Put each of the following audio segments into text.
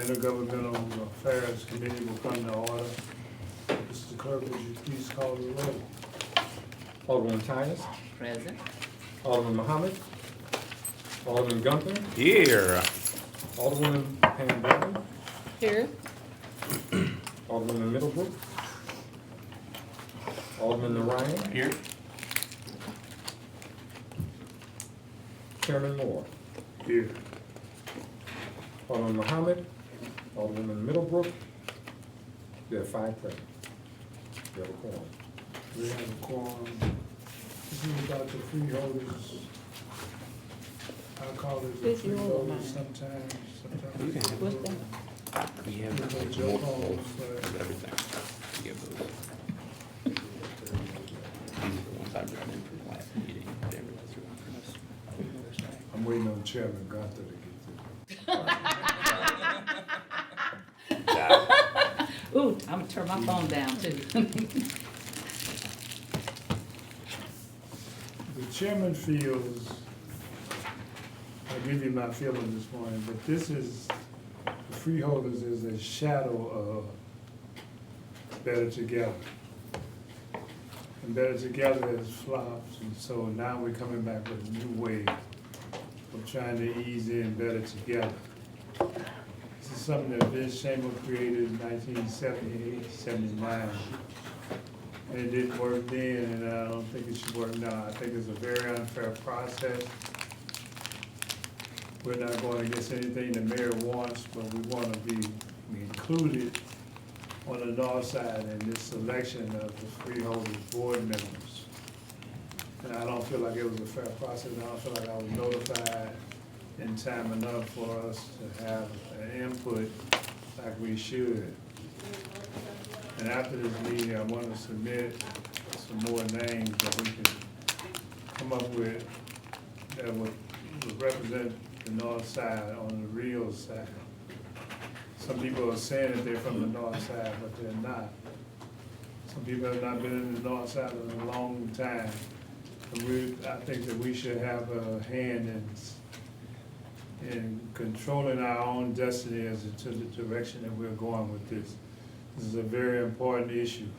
Intergovernmental Affairs Committee will come to order. Mr. Clerk, would you please call the roll? Alderman Tyus, Present. Alderman Muhammad, Alderman Gunther, Here. Alderwoman Pam Bradley, Here. Alderman Middlebrook, Alderman Ryan, Here. Chairman Moore, Here. Alderman Muhammad, Alderman Middlebrook. You have 5 present. You have a quorum. We have a quorum. This is about the freeholders. I call it the This is all freeholders mine. sometimes. You can have What's that? We have Sometimes multiple Joe calls, everything. We have those. These are the ones I brought in from the last meeting. They were through from us. I'm waiting on Chairman Gunther to get Ooh, I'm gonna turn my phone down too. The chairman feels, I'll give you my feeling this morning, but this is, the freeholders is a shadow of Better Together. And Better Together has flopped, and so now we're coming back with a new way of trying to ease in Better Together. This is something that Vince Chamber created in 1978, 79. And it didn't work then, and I don't think it should work now. I think it's a very unfair process. We're not going against anything the mayor wants, but we want to be included on the north side in this selection of the freeholders board members. And I don't feel like it was a fair process. I don't feel like I was notified in time enough for us to have an input like we should. And after this meeting, I want to submit some more names that we can come up with that would represent the north side on the real side. Some people are saying that they're from the north side, but they're not. Some people have not been in the north side in a long time. And I think that we should have a hand in controlling our own destiny as to the direction that we're going with this. This is a very important issue.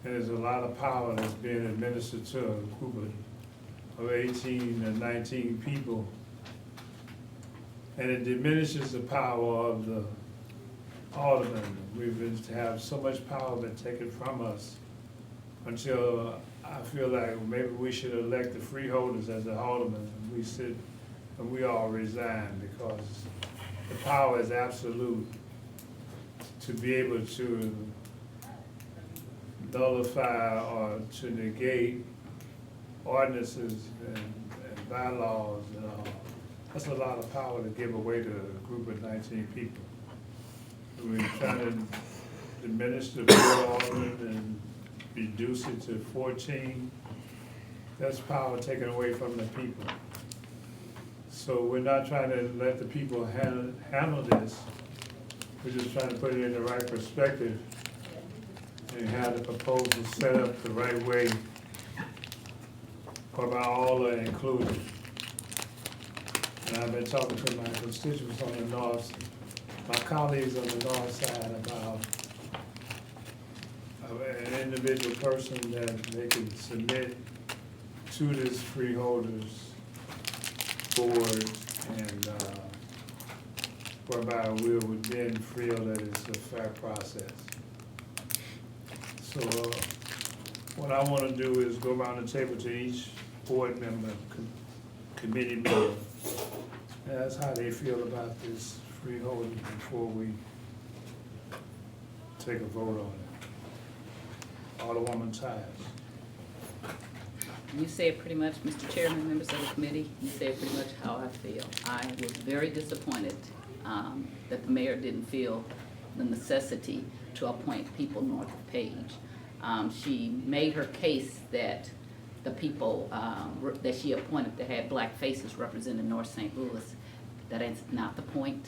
And there's a lot of power that's being administered to a group of 18 or 19 people. And it diminishes the power of the aldermen. We've been to have so much power been taken from us until I feel like maybe we should elect the freeholders as the aldermen. We sit and we all resign because the power is absolute to be able to nullify or to negate ordinances and bylaws and all. That's a lot of power to give away to a group of 19 people. We're trying to diminish the board alderman and reduce it to 14. That's power taken away from the people. So we're not trying to let the people handle this. We're just trying to put it in the right perspective and have the proposal set up the right way whereby all are included. And I've been talking to my constituents on the north, my colleagues on the north side about an individual person that they can submit to this freeholders board and whereby we would then feel that it's a fair process. So what I want to do is go around the table to each board member, committee member, and that's how they feel about this freeholder before we take a vote on it. Alderwoman Tyus. You said pretty much, Mr. Chairman, members of the committee, you said pretty much how I feel. I was very disappointed that the mayor didn't feel the necessity to appoint people north of Page. She made her case that the people that she appointed that had black faces represented North St. Louis. That is not the point,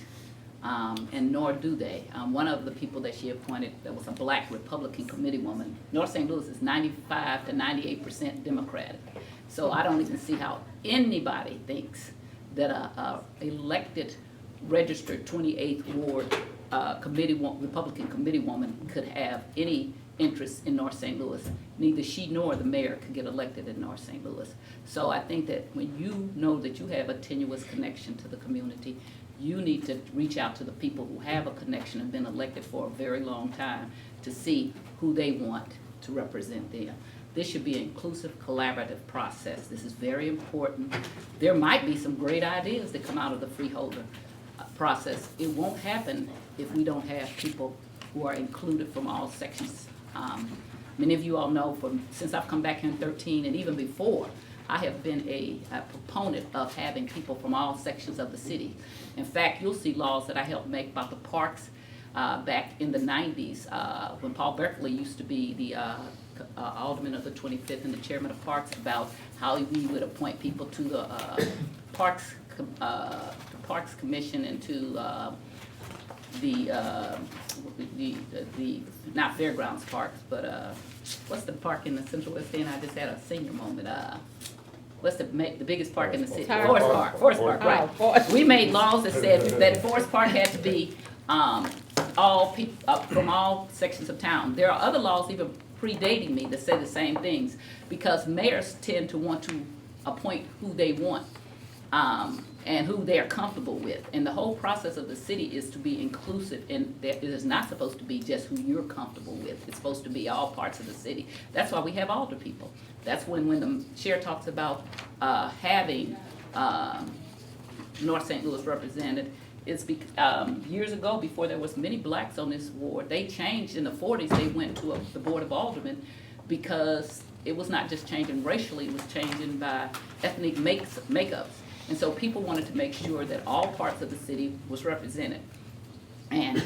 and nor do they. One of the people that she appointed that was a black Republican committee woman, North St. Louis is 95 to 98% Democratic. So I don't even see how anybody thinks that a elected registered 28th Ward Republican committee woman could have any interest in North St. Louis. Neither she nor the mayor could get elected in North St. Louis. So I think that when you know that you have a tenuous connection to the community, you need to reach out to the people who have a connection and been elected for a very long time to see who they want to represent them. This should be an inclusive, collaborative process. This is very important. There might be some great ideas that come out of the freeholder process. It won't happen if we don't have people who are included from all sections. Many of you all know since I've come back here in 13 and even before, I have been a proponent of having people from all sections of the city. In fact, you'll see laws that I helped make about the parks back in the 90s when Paul Berkeley used to be the alderman of the 25th and the chairman of parks, about how we would appoint people to the parks commission and to the not fairgrounds parks, but what's the park in the Central West End? I just had a senior moment. What's the biggest park in the city? Forest Park. Forest Park, right. We made laws that said that Forest Park had to be all people from all sections of town. There are other laws even predating me that say the same things, because mayors tend to want to appoint who they want and who they are comfortable with. And the whole process of the city is to be inclusive, and it is not supposed to be just who you're comfortable with. It's supposed to be all parts of the city. That's why we have alder people. That's when the chair talks about having North St. Louis represented. It's years ago, before there was many blacks on this ward, they changed in the 40s. They went to the Board of Aldermen because it was not just changing racially, it was changing by ethnic makeups. And so people wanted to make sure that all parts of the city was represented. And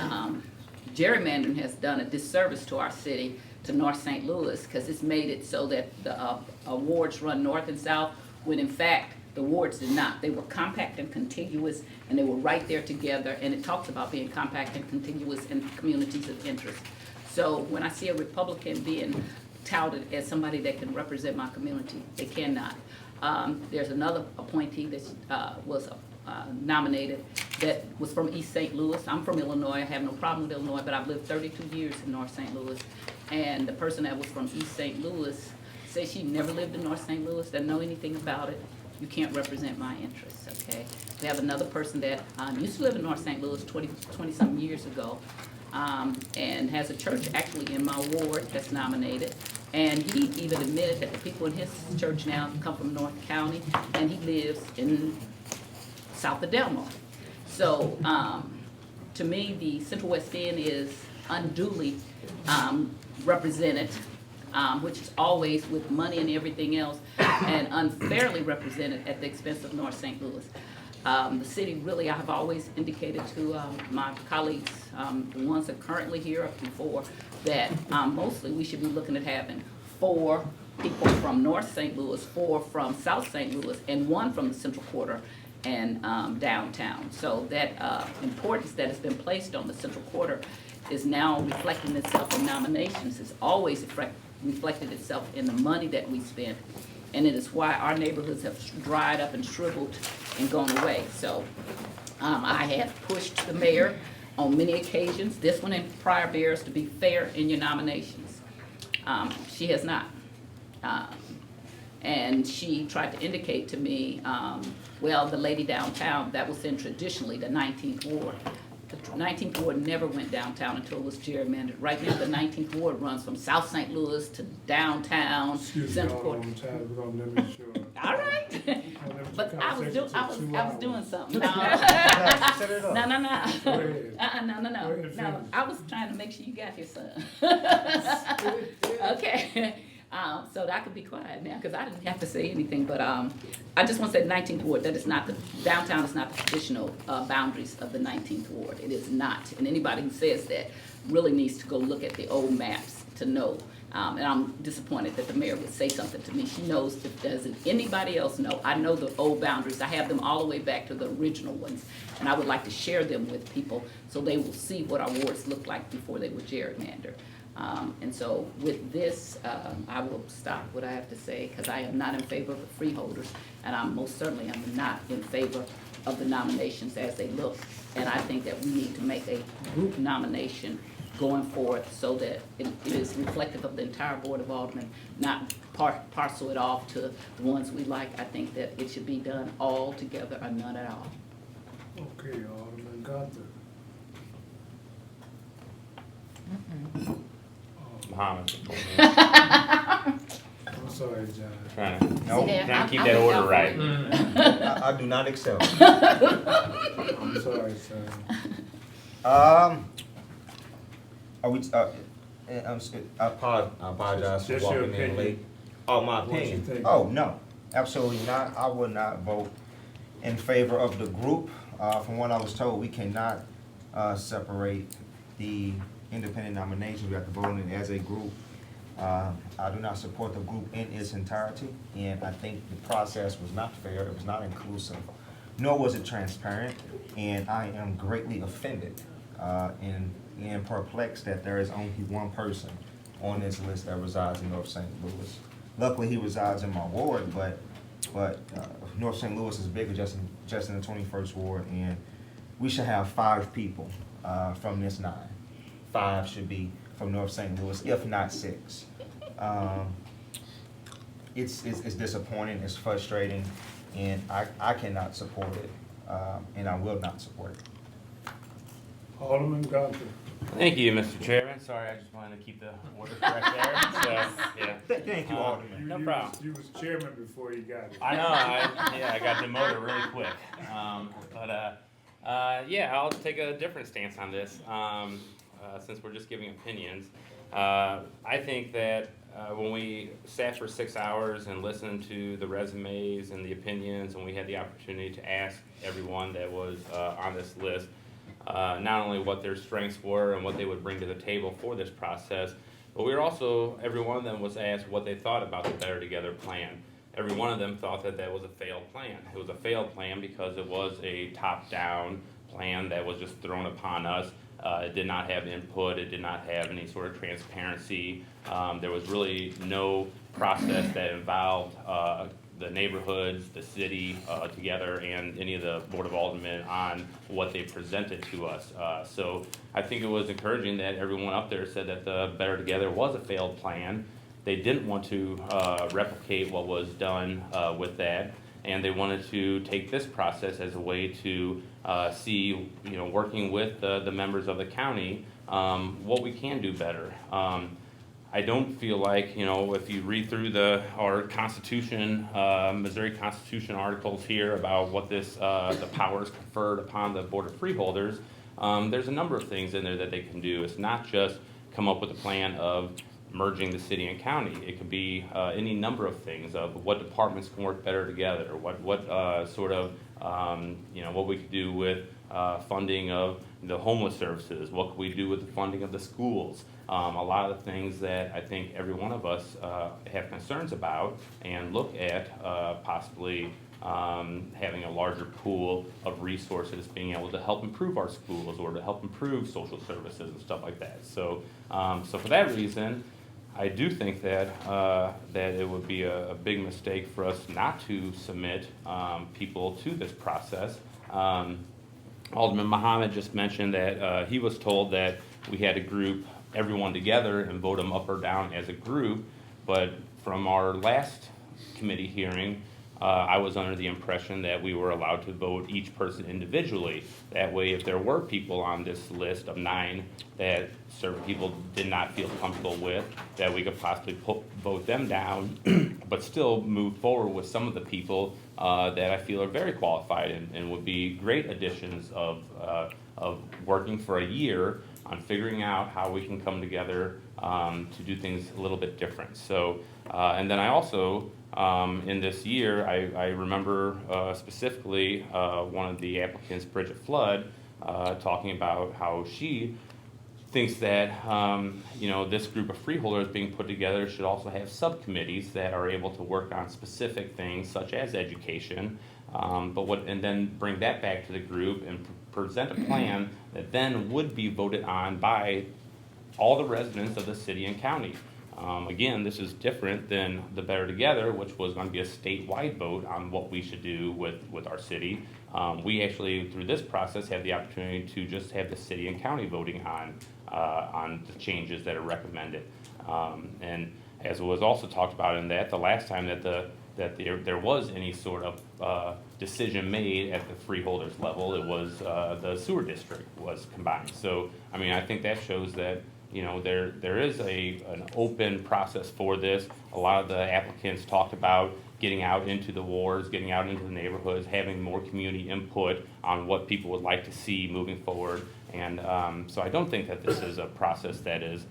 gerrymandering has done a disservice to our city, to North St. Louis, because it's made it so that the wards run north and south, when in fact the wards did not. They were compact and contiguous, and they were right there together, and it talks about being compact and contiguous in communities of interest. So when I see a Republican being touted as somebody that can represent my community, they cannot. There's another appointee that was nominated that was from East St. Louis. I'm from Illinois. I have no problem with Illinois, but I've lived 32 years in North St. Louis. And the person that was from East St. Louis said she never lived in North St. Louis, doesn't know anything about it. You can't represent my interests, okay? We have another person that used to live in North St. Louis 20-something years ago, and has a church actually in my ward that's nominated. And he even admitted that the people in his church now come from North County, and he lives in south of Delmar. So to me, the Central West End is unduly represented, which is always with money and everything else, and unfairly represented at the expense of North St. Louis. The city really, I have always indicated to my colleagues, the ones that are currently here up to 4, that mostly we should be looking at having 4 people from North St. Louis, 4 from South St. Louis, and 1 from the Central Quarter and downtown. So that importance that has been placed on the Central Quarter is now reflecting itself in nominations. It's always reflected itself in the money that we spend, and it is why our neighborhoods have dried up and shriveled and gone away. So I have pushed the mayor on many occasions, this one and prior bears, to be fair in your nominations. She has not. And she tried to indicate to me, well, the lady downtown, that was in traditionally the 19th Ward. The 19th Ward never went downtown until it was gerrymandered. Right now, the 19th Ward runs from South St. Louis to downtown, Central Court. We're gonna limit your. All right. But I was doing something. No. Go No. ahead. No. I was trying to make sure you got here, son. Okay. So I could be quiet now because I didn't have to say anything. But I just want to say 19th Ward, that is not the, downtown is not the traditional boundaries of the 19th Ward. It is not. And anybody who says that really needs to go look at the old maps to know. And I'm disappointed that the mayor would say something to me. She knows, if doesn't anybody else know, I know the old boundaries. I have them all the way back to the original ones. And I would like to share them with people so they will see what our wards looked like before they were gerrymandered. And so with this, I will stop what I have to say, because I am not in favor of the freeholders, and I most certainly am not in favor of the nominations as they look. And I think that we need to make a group nomination going forth so that it is reflective of the entire Board of Aldermen, not parcel it off to the ones we like. I think that it should be done all together or none at all. Okay, Alderman Gunther. Muhammad. I'm sorry, John. Trying to Nope. trying to keep that order right. I do not accept. I'm sorry, sir. Are we, I apologize for Just your walking in opinion. late. Oh, my What you opinion? think? Oh, no, absolutely not. I would not vote in favor of the group. From what I was told, we cannot, separate the independent nominations. We have to vote on it as a group. I do not support the group in its entirety, and I think the process was not fair, it was not inclusive, nor was it transparent, and I am greatly offended, and perplexed that there is only one person on this list that resides in North St. Louis. Luckily, he resides in my ward, but North St. Louis is bigger just in the 21st ward, and we should have 5 people from this 9. 5 should be from North St. Louis, if not 6. It's disappointing, it's frustrating, and I cannot support it, and I will not support it. Alderman Gunther. Thank you, Mr. Chairman. Sorry, I just wanted to keep the order correct there. So, yeah. Thank you, Alderman. No You problem. You was chairman before you got it. I know. I got demoted really quick. Yeah, I'll take a different stance on this since we're just giving opinions. I think that when we sat for 6 hours and listened to the resumes and the opinions, and we had the opportunity to ask everyone that was on this list not only what their strengths were and what they would bring to the table for this process, but we were also, every one of them was asked what they thought about the Better Together plan. Every one of them thought that that was a failed plan. It was a failed plan because it was a top-down plan that was just thrown upon us. It did not have input, it did not have any sort of transparency. There was really no process that involved the neighborhoods, the city together, and any of the Board of Aldermen on what they presented to us. So I think it was encouraging that everyone up there said that the Better Together was a failed plan. They didn't want to replicate what was done with that, and they wanted to take this process as a way to see, working with the members of the county, what we can do better. I don't feel like, if you read through our Constitution, Missouri Constitution articles here about what the powers conferred upon the Board of Freeholders, there's a number of things in there that they can do. It's not just come up with a plan of merging the city and county. It could be any number of things of what departments can work better together, what we could do with funding of the homeless services, what could we do with the funding of the schools. A lot of the things that I think every one of us have concerns about and look at possibly having a larger pool of resources, being able to help improve our schools or to help improve social services and stuff like that. So for that reason, I do think that it would be a big mistake for us not to submit people to this process. Alderman Muhammad just mentioned that he was told that we had to group everyone together and vote them up or down as a group, but from our last committee hearing, I was under the impression that we were allowed to vote each person individually. That way, if there were people on this list of 9 that certain people did not feel comfortable with, that we could possibly vote them down, but still move forward with some of the people that I feel are very qualified and would be great additions of working for a year on figuring out how we can come together to do things a little bit different. So, and then I also, in this year, I remember specifically one of the applicants, Bridget Flood, talking about how she thinks that this group of freeholders being put together should also have subcommittees that are able to work on specific things such as education, and then bring that back to the group and present a plan that then would be voted on by all the residents of the city and county. Again, this is different than the Better Together, which was going to be a statewide vote on what we should do with our city. We actually, through this process, have the opportunity to just have the city and county voting on the changes that are recommended. And as was also talked about in that, the last time that there was any sort of decision made at the freeholders level, it was the sewer district was combined. So, I mean, I think that shows that, you know, there is an open process for this. A lot of the applicants talked about getting out into the wards, getting out into the neighborhoods, having more community input on what people would like to see moving forward. And so I don't think that this is a process that is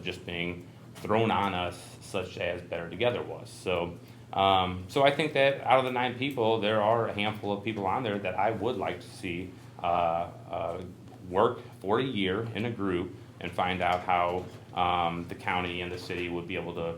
just being thrown on us such as Better Together was. So I think that out of the 9 people, there are a handful of people on there that I would like to see work for a year in a group and find out how the county and the city would be able to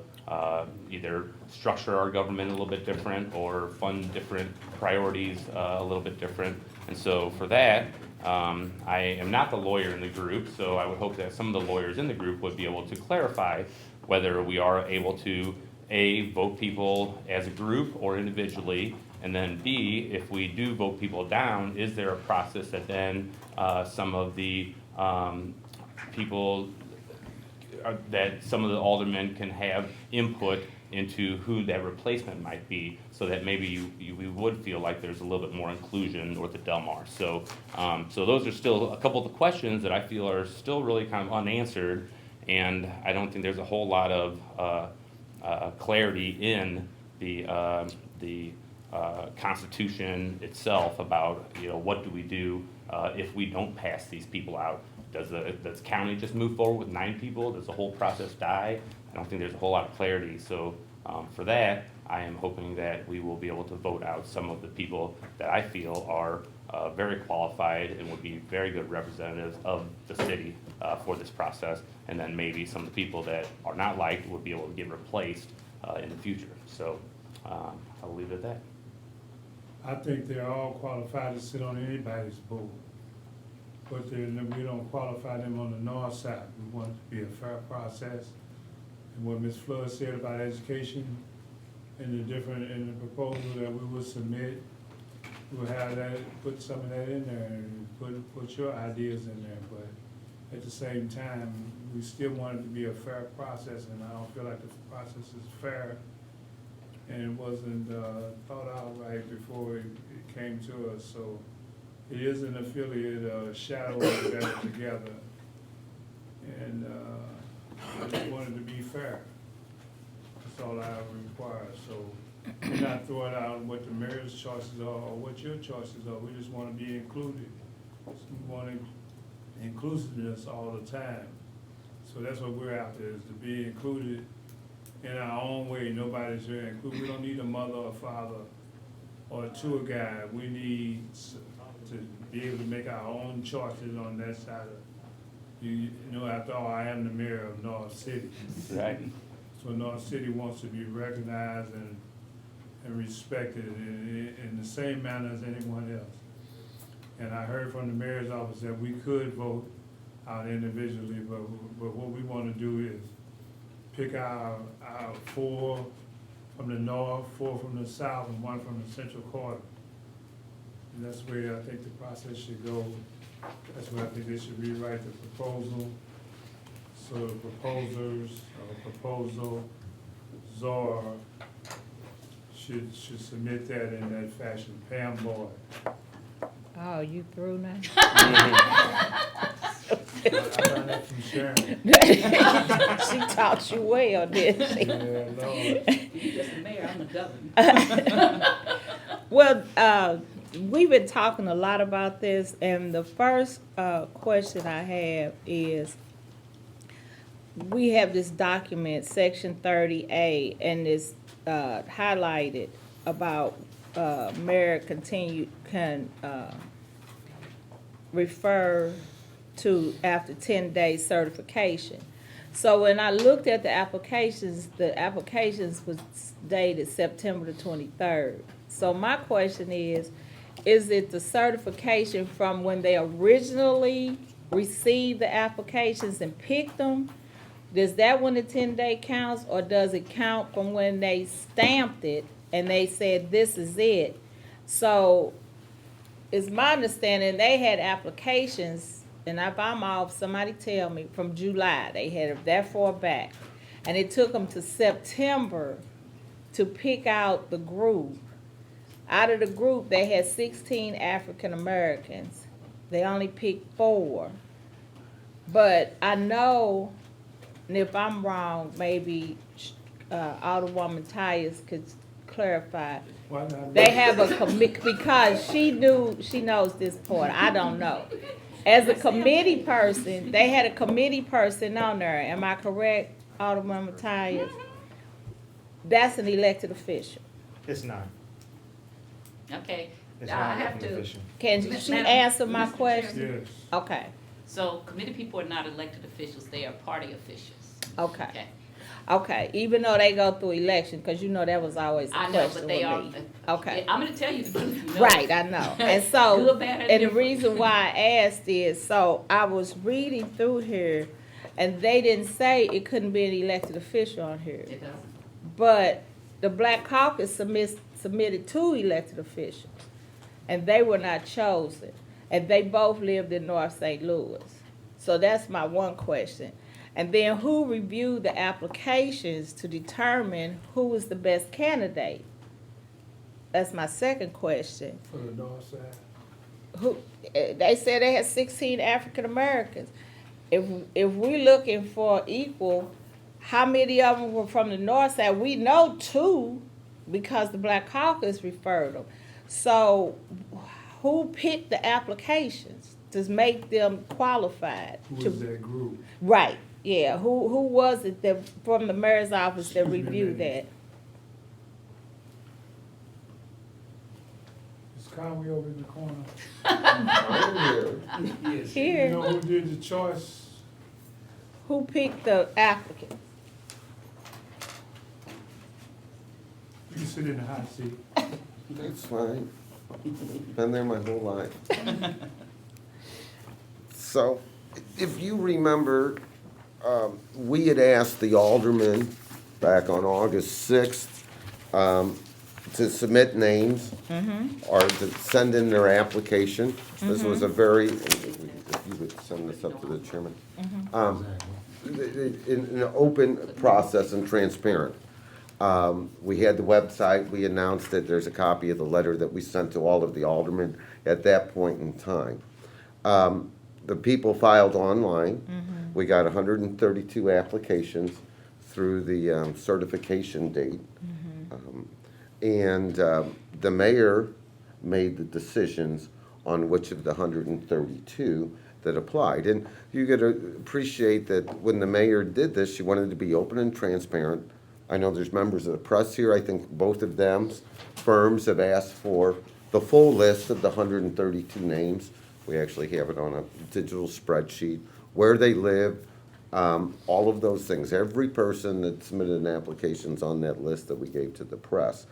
either structure our government a little bit different or fund different priorities a little bit different. And so for that, I am not the lawyer in the group, so I would hope that some of the lawyers in the group would be able to clarify whether we are able to, A, vote people as a group or individually, and then B, if we do vote people down, is there a process that then some of the people, that some of the aldermen can have input into who that replacement might be, so that maybe we would feel like there's a little bit more inclusion north of Delmar. So, so those are still a couple of the questions that I feel are still really kind of unanswered, and I don't think there's a whole lot of clarity in the Constitution itself about, you know, what do we do if we don't pass these people out. Does county just move forward with 9 people? Does the whole process die? I don't think there's a whole lot of clarity. So for that, I am hoping that we will be able to vote out some of the people that I feel are very qualified and would be very good representatives of the city for this process. And then maybe some of the people that are not liked will be able to get replaced in the future. So I'll leave it at that. I think they're all qualified to sit on anybody's board, but we don't qualify them on the north side. We want it to be a fair process. And what Ms. Flood said about education and the proposal that we will submit, we'll have that, put some of that in there and put your ideas in there. But at the same time, we still want it to be a fair process, and I don't feel like the process is fair. And it wasn't thought out right before it came to us. So it is an affiliate, shadow of Better Together. And I just wanted to be fair. That's all I require. So we're not throwing out what the mayor's choices are or what your choices are. We just want to be included. So we want inclusiveness all the time. So that's what we're after, is to be included in our own way. Nobody's here included. We don't need a mother or father or a tour guide. We need to be able to make our own choices on that side of, you know, after all, I am the mayor of North City. Right. So North City wants to be recognized and respected in the same manner as anyone else. And I heard from the mayor's office that we could vote out individually, but what we want to do is pick our 4 from the north, 4 from the south, and 1 from the central quarter. And that's where I think the process should go. That's where I think they should rewrite the proposal. So the proposers, or proposal, Zora, should submit that in that fashion. Pam Boyd. Oh, you through now? I learned that from Sharon. She taught you well, didn't she? Yeah, Lord. You just the mayor, I'm the governor. Well, we've been talking a lot about this, and the first question I have is, we have this document, Section 30A, and it's highlighted about mayor can refer to after 10 days certification. So when I looked at the applications was dated September the 23rd. So my question is it the certification from when they originally received the applications and picked them? Does that when the 10-day counts, or does it count from when they stamped it and they said this is it? So, it's my understanding they had applications, and if I'm off, somebody tell me, from July, they had it that far back. And it took them to September to pick out the group. Out of the group, they had 16 African Americans. They only picked 4. But I know, and if I'm wrong, maybe Alderwoman Tyus could clarify. Why not? They have a committee, because she knows this part, I don't know. As a committee person, they had a committee person on there, am I correct, Alderwoman Tyus? That's an elected official. It's not. Okay, It's I not have elected to, official. Can she answer my question? Yes. Okay, so committee people are not elected officials, they are party officials. okay, Okay, okay, even though they go through election, cause you know that was always a I know, question but they are. with me. Okay. I'm gonna tell you the truth, you know. Right, I know. And so, Good, bad, or and the different. reason why I asked is, so I was reading through here, and they didn't say it couldn't be an elected official on here. It doesn't. But the Black Caucus submitted 2 elected officials, and they were not chosen. And they both lived in North St. Louis. So that's my one question. And then who reviewed the applications to determine who was the best candidate? That's my second question. For the north side. Who, they said they had 16 African Americans. If we're looking for equal, how many of them were from the north side? We know 2 because the Black Caucus referred them. So who picked the applications to make them qualified? Who was that group? Right, yeah. Who was it that from the mayor's office that reviewed that? Is Conway over in the corner? Yes. Here. You know who did the choice? Who picked the applicant? You sit in the hot seat. That's fine. Been there my whole life. So, if you remember, we had asked the aldermen back on August 6th to submit names or to send in their application. This was a very, if you would send this up to the chairman, in an open process and transparent. We had the website, we announced that there's a copy of the letter that we sent to all of the aldermen at that point in time. The people filed online. We got 132 applications through the certification date. And the mayor made the decisions on which of the 132 that applied. And you gotta appreciate that when the mayor did this, she wanted to be open and transparent. I know there's members of the press here. I think both of them firms have asked for the full list of the 132 names. We actually have it on a digital spreadsheet, where they live, all of those things. Every person that submitted an application's on that list that we gave to the press,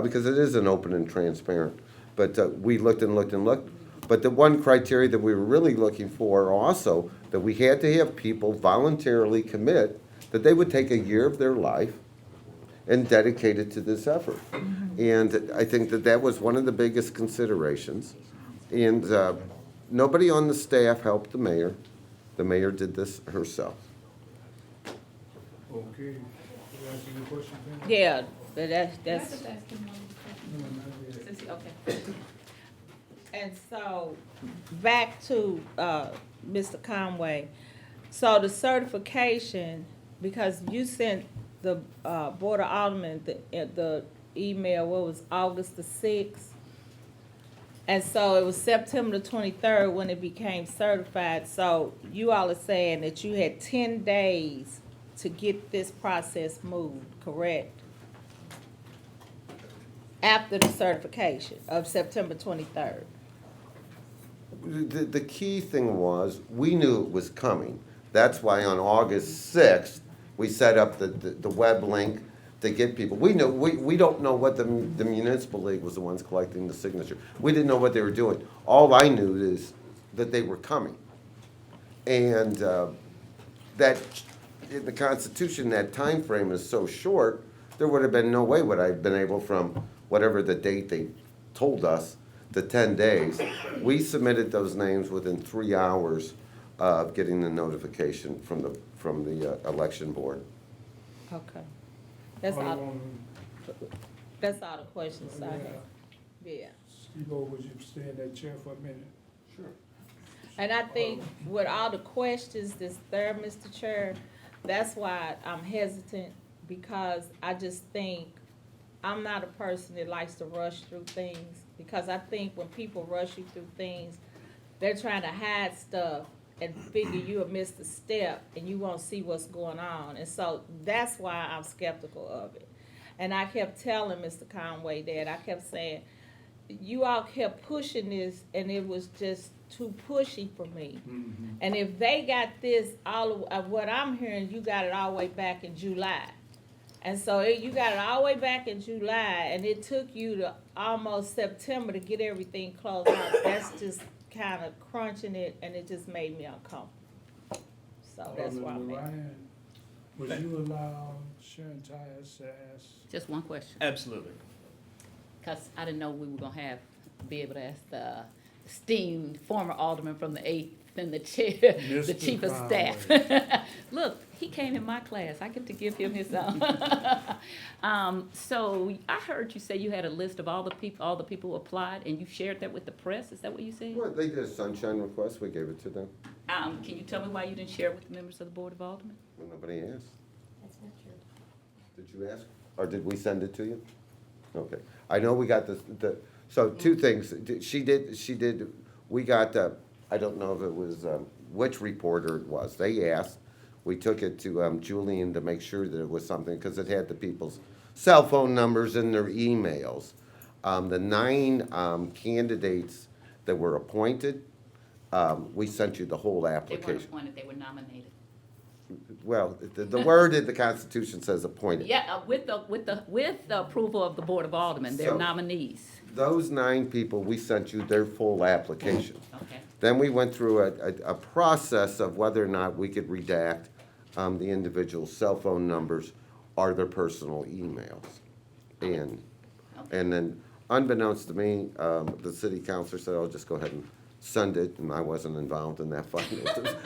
because it is an open and transparent. But we looked and looked and looked. But the one criteria that we were really looking for also, that we had to have people voluntarily commit that they would take a year of their life and dedicate it to this effort. And I think that that was one of the biggest considerations. And nobody on the staff helped the mayor. The mayor did this herself. Okay. You asking your question, Pam? Yeah, but that's, Can I just ask him one No, question? not yet. Since he- Okay. and so, back to, Mr. Conway. So the certification, because you sent the, Board of Aldermen, the email, what was August the 6th? And so it was September the 23rd when it became certified. So you all are saying that you had 10 days to get this process moved, correct? After the certification of September 23rd. The key thing was, we knew it was coming. That's why on August 6th, we set up the web link to get people. We know, we don't know what the municipal league was the ones collecting the signature. We didn't know what they were doing. All I knew is that they were coming. And that in the Constitution, that time frame is so short, there would have been no way would I have been able from whatever the date they told us, the 10 days. We submitted those names within 3 hours of getting the notification from the election board. Okay. That's all, Alderwoman, that's all the questions I have. Yeah. Steve-O, would you stay in that chair for a minute? Sure. And I think with all the questions that's there, Mr. Chair, that's why I'm hesitant, because I just think I'm not a person that likes to rush through things, because I think when people rush you through things, they're trying to hide stuff and figure you'll miss the step and you won't see what's going on. And so that's why I'm skeptical of it. And I kept telling Mr. Conway that, I kept saying, you all kept pushing this and it was just too pushy for me. Mm-hmm. And if they got this, all of what I'm hearing, you got it all the way back in July. And so you got it all the way back in July, and it took you to almost September to get everything closed out. That's just kind of crunching it, and it just made me uncomfortable. So that's why I'm at. Ryan, would you allow Sharon Tyus to ask? Just one question, Absolutely. because I didn't know we were gonna be able to ask the esteemed former alderman from the 8th and the chair, the Mr. chief of staff. Look, he came in my class, I get to give him his own. So I heard you say you had a list of all the people who applied, and you shared that with the press, is that what you said? Well, they did a sunshine request, we gave it to them. Can you tell me why you didn't share it with the members of the Board of Aldermen? Well, nobody asked. Did you ask, or did we send it to you? Okay, I know we got so two things, she did, we got, I don't know if it was, which reporter it was, they asked, we took it to Julian to make sure that it was something, because it had the people's cell phone numbers and their emails. The 9 candidates that were appointed, we sent you the whole They weren't application. appointed, they were nominated. Well, the word in the Constitution says appointed. Yeah, with the approval of the Board of Aldermen, they're So- nominees. Those 9 people, we sent you their full application. Okay. Then we went through a process of whether or not we could redact the individual's cell phone numbers or their personal emails. And then unbeknownst to me, the city councilor said, "Oh, just go ahead and send it," and I wasn't involved in that final.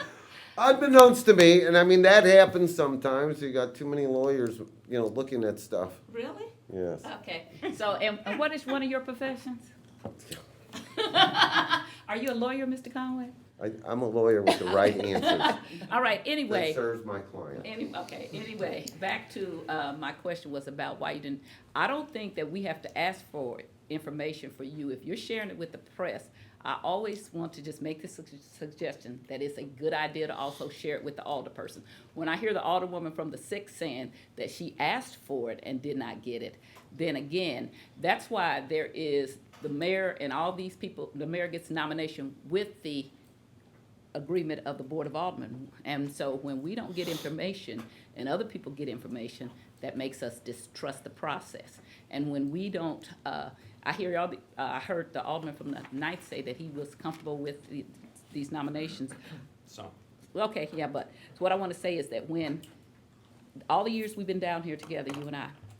Unbeknownst to me, and I mean, that happens sometimes, you got too many lawyers, looking at stuff, Really? yes. Okay, so, and what is one of your professions? Are you a lawyer, Mr. Conway? I'm a lawyer with the right answers. All right, That anyway. serves my client. Anyway, back to, my question was about why you didn't, I don't think that we have to ask for information for you. If you're sharing it with the press, I always want to just make this suggestion that it's a good idea to also share it with the alderperson. When I hear the alderwoman from the 6th saying that she asked for it and did not get it, then again, that's why there is the mayor and all these people, the mayor gets nomination with the agreement of the Board of Aldermen. And so when we don't get information and other people get information, that makes us distrust the process. And when we don't, I heard the alderman from the 9th say that he was comfortable with these nominations. So, Okay, yeah, but, so what I want to say is that when, all the years we've been down here together, you and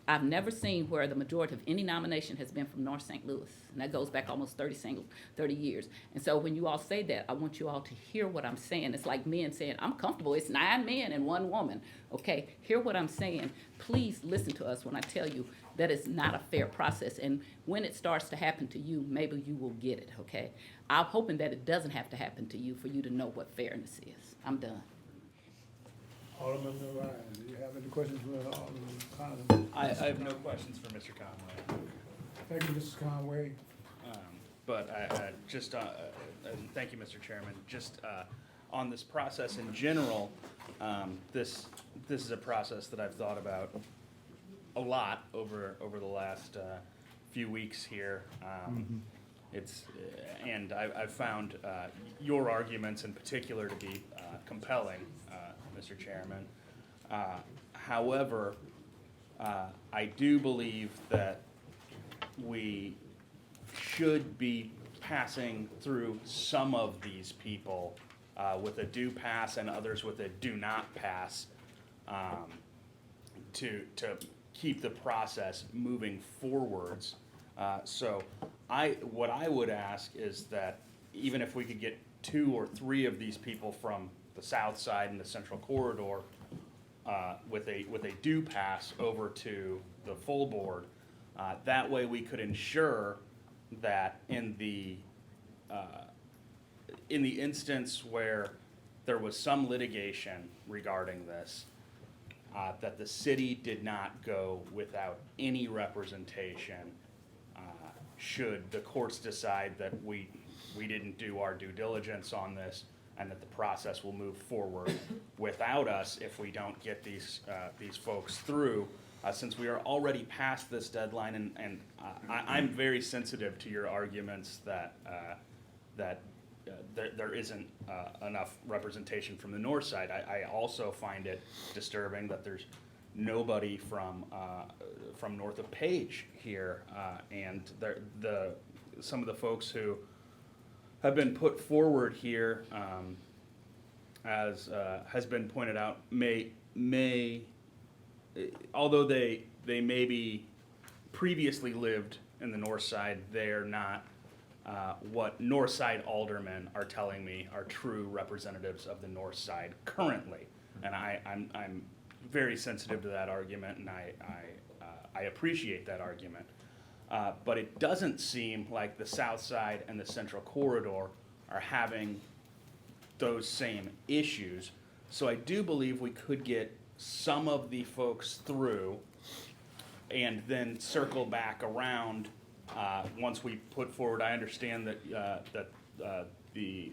I've never seen where the majority of any nomination has been from North St. Louis. And that goes back almost 30 years. And so when you all say that, I want you all to hear what I'm saying. It's like men saying, I'm comfortable, it's 9 men and 1 woman. Okay, hear what I'm saying. Please listen to us when I tell you that it's not a fair process. And when it starts to happen to you, maybe you will get it, okay? I'm hoping that it doesn't have to happen to you for you to know what fairness is. I'm done. Alderman Ryan, do you have any questions for Alderman Conway? I have no questions for Mr. Conway. Thank you, Mrs. Conway. But and thank you, Mr. Chairman. Just on this process in general, this is a process that I've thought about a lot over the last few weeks here. And I've found your arguments in particular to be compelling, Mr. Chairman. However, I do believe that we should be passing through some of these people with a do pass and others with a do not pass to keep the process moving forwards. So what I would ask is that even if we could get 2 or 3 of these people from the south side and the central corridor with a due pass over to the full board, that way we could ensure that in the instance where there was some litigation regarding this, that the city did not go without any representation should the courts decide that we didn't do our due diligence on this, and that the process will move forward without us if we don't get these folks through, since we are already past this deadline, and I'm very sensitive to your arguments that there isn't enough representation from the north side. I also find it disturbing that there's nobody from north of Page here, and some of the folks who have been put forward here, as has been pointed out, may although they maybe previously lived in the north side, they're not what north side aldermen are telling me are true representatives of the north side currently. And I'm very sensitive to that argument, and I appreciate that argument. But it doesn't seem like the south side and the central corridor are having those same issues. So I do believe we could get some of the folks through and then circle back around once we put forward. I understand that the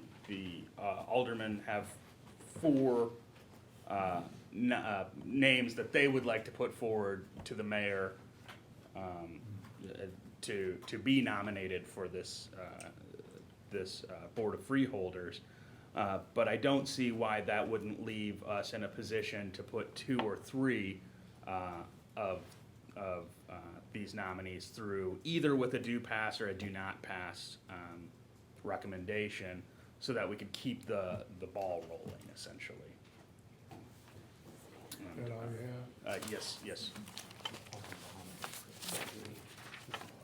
aldermen have 4 names that they would like to put forward to the mayor to be nominated for this Board of Freeholders. But I don't see why that wouldn't leave us in a position to put 2 or 3 of these nominees through, either with a do pass or a do not pass recommendation, so that we could keep the ball rolling, essentially. That all you have? Yes.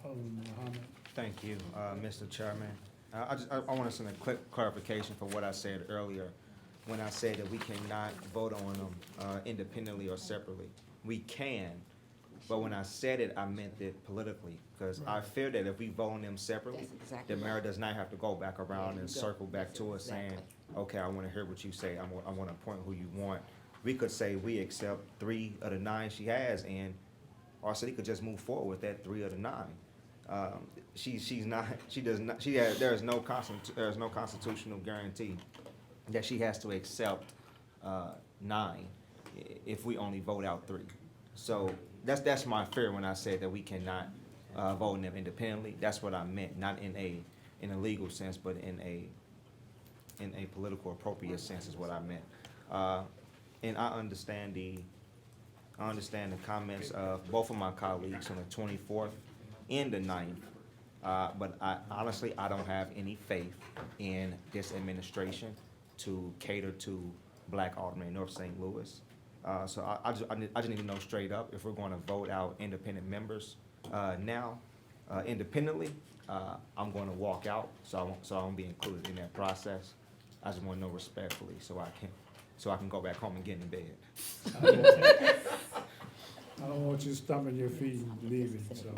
Alderman Muhammad? Thank you, Mr. Chairman. I want to send a quick clarification for what I said earlier when I said that we cannot vote on them independently or separately. We can, but when I said it, I meant it politically, because I fear that if we vote on them separately, the mayor does not have to go back around and circle back to us saying, okay, I want to hear what you say, I want to appoint who you want. We could say we accept 3 of the 9 she has, and our city could just move forward with that 3 of the 9. There is no constitutional guarantee that she has to accept 9 if we only vote out 3. So that's my fear when I said that we cannot vote on them independently. That's what I meant, not in a legal sense, but in a political appropriate sense is what I meant. And I understand the comments of both of my colleagues on the 24th and the 9th. But honestly, I don't have any faith in this administration to cater to black aldermen in North St. Louis. So I just need to know straight up if we're going to vote out independent members now independently. I'm going to walk out, so I won't be included in that process. I just want to know respectfully, so I can go back home and get in bed. I don't want you stomping your feet and leaving, so.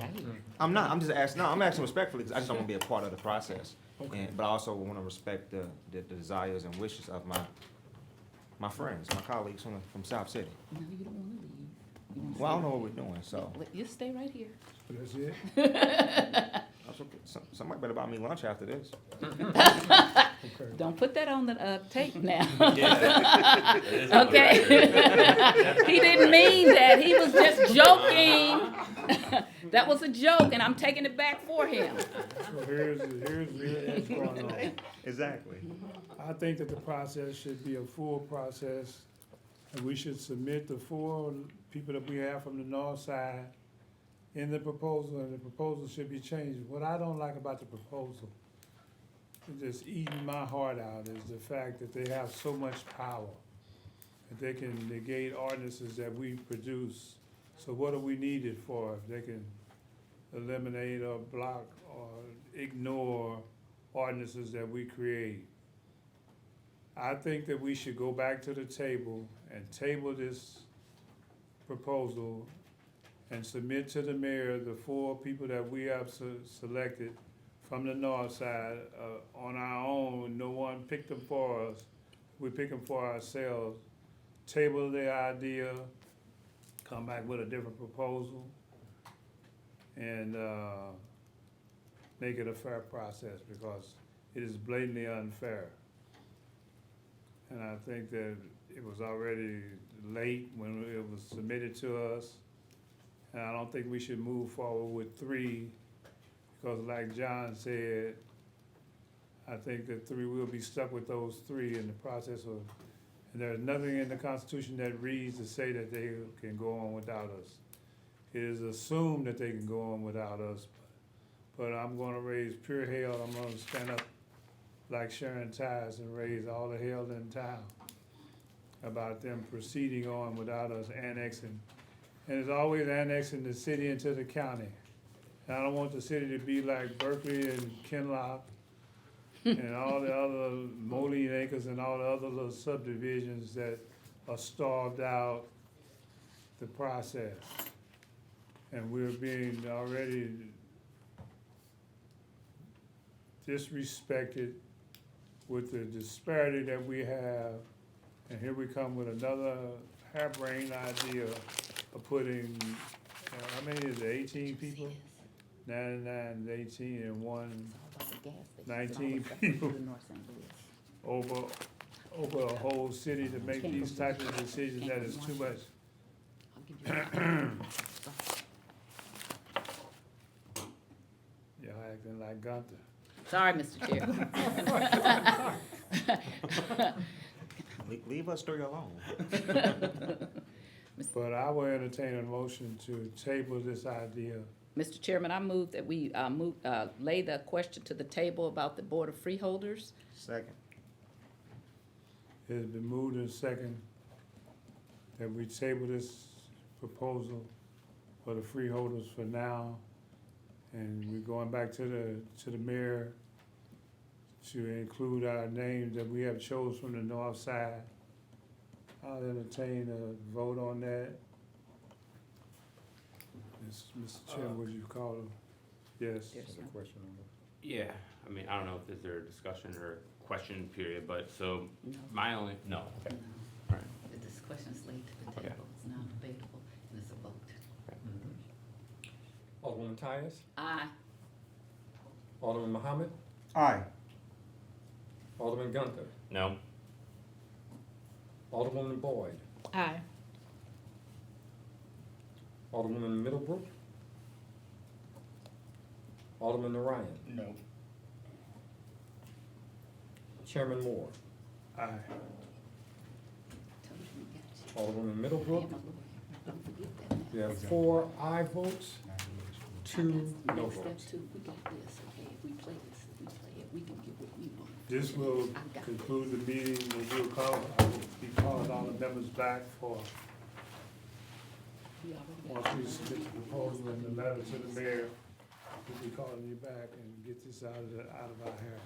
I'm not. I'm just asking. No, I'm asking respectfully because I just don't want to be a part of the process. Okay. But I also want to respect the desires and wishes of my friends, my colleagues from South City. No, you don't wanna leave. You wanna Well, I don't stay? know what we're doing, so. You stay right here. That's it? That's okay. Somebody better buy me lunch after this. Okay. Don't put that on the tape now. Yeah. It is on the Okay. record. He didn't mean that. He was just joking. That was a joke, and I'm taking it back for him. So here's what's going on. Exactly. I think that the process should be a full process, and we should submit the 4 people that we have from the north side in the proposal, and the proposal should be changed. What I don't like about the proposal, it's just eating my heart out, is the fact that they have so much power. If they can negate ordinances that we produce, so what are we needed for? If they can eliminate or block or ignore ordinances that we create. I think that we should go back to the table and table this proposal and submit to the mayor the 4 people that we have selected from the north side on our own. No one picked them for us. We pick them for ourselves. Table the idea, come back with a different proposal, and make it a fair process, because it is blatantly unfair. And I think that it was already late when it was submitted to us. And I don't think we should move forward with 3, because like John said, I think that we'll be stuck with those 3 in the process of, and there's nothing in the Constitution that reads to say that they can go on without us. It is assumed that they can go on without us, but I'm gonna raise pure hell. I'm gonna stand up like Sharon Ties and raise all the hell in town about them proceeding on without us annexing. And it's always annexing the city into the county. And I don't want the city to be like Berkeley and Kinloch and all the other Moline Acres and all the other little subdivisions that are starved out the process. And we're being already disrespected with the disparity that we have. And here we come with another harebrained idea of putting, how many is it, 18 people? 99, 18, and 19 people over a whole city to make these types of decisions. That is too much. Y'all acting like Gunther. Sorry, Mr. Chair. Leave us 3 alone. But I will entertain a motion to table this idea. Mr. Chairman, I move that we lay the question to the table about the Board of Freeholders. Second. It has been moved and second that we table this proposal for the freeholders for now. And we're going back to the mayor to include our names that we have chose from the north side. I'll entertain a vote on that. Mr. Chairman, would you call him? Yes. Yes, sir. Question on Yeah, I mean, I don't know if there's a discussion or question period, but so No. my only, no. Okay. No. All right. This question is laid to the Okay. table. It's not debatable, and it's a vote. Alderwoman Tyus, Aye. Alderman Muhammad, Aye. Alderman Gunther, No? Alderwoman Boyd, Aye. Alderwoman Middlebrook, Alderman Ryan, No. Chairman Moore, Aye. Told you we got you. Alderwoman I Middlebrook. am a lawyer. Don't forget that. You have 4 aye votes, 2 no Next step votes. 2, we got this, okay? If we play this, if we play it, we can get what we want. This will I got conclude the meeting. We'll call, I will be calling all the members back for, We already got once we it. submit the proposal and the letter to the mayor, we'll be calling you back and get this out of our hair.